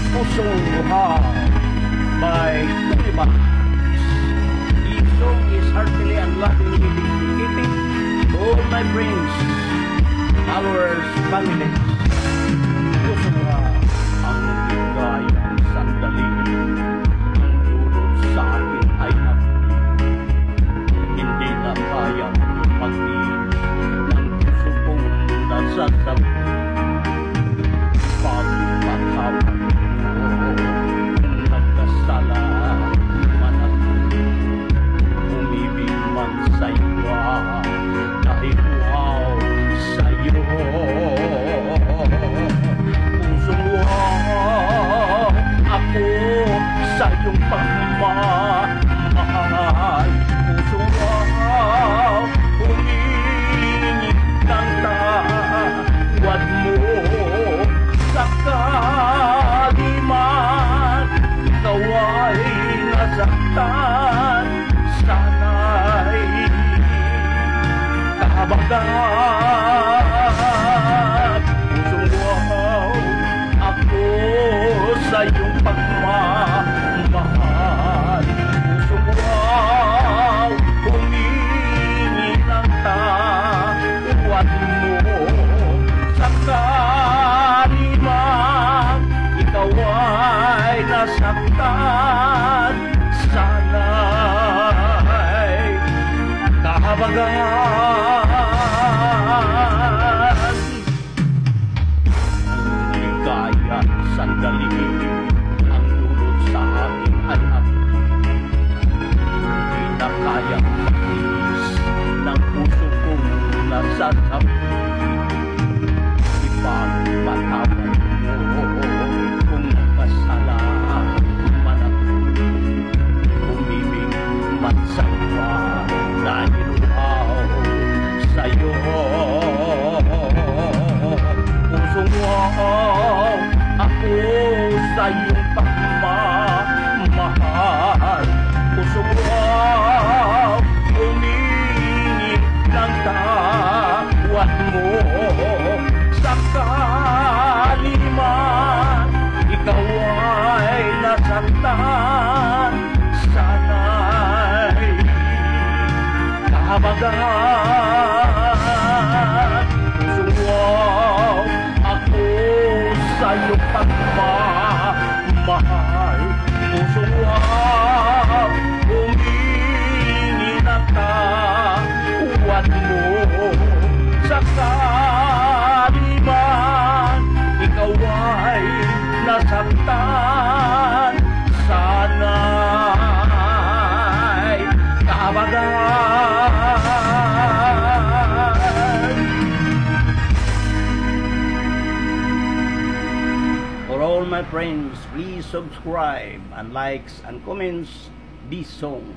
Pusong Buhaw by Tuliba. The song is heartily and lovingly dedicated to all my friends, followers, families. Pusong Buhaw, ang ligayang sandali, ang dulot sa akin ay hapdi. Hindi na kayang magdiin ng puso kong nasasabi. Pagpatawa nagkasala man ako, umibig man sa'yo dahil wow sa'yo. Pusong wow ako sa iyong pagmamahal. Pusong wow humingi ng tawad mo. Sakali man ikaw ay nasaktan, sana'y kahabagan. Pusong wow ako sa iyong pagmamahal. Pusong wow humingi ng tawad mo. Sakali man ikaw ay nasaktan, sana'y kahabagan. Ang ligaya sandali, ang dulot sa akin ay hapdi. Hindi na kayang magtiis ng puso kong nasasabi. Ipagpatawad mo kung nagkasala man ako, umibig man sa'yo dahil wow sa'yo. Pusong wow ako sa iyong pagmamahal. Pusong wow humingi ng tawad mo. Sakali man ikaw ay nasaktan, sana'y kahabagan. Pusong wow ako sa iyong pagmamahal. Pusong wow humingi ng tawad mo. Sakali man ikaw ay nasaktan, sana'y kahabagan. For all my friends, please subscribe and likes and comments this song.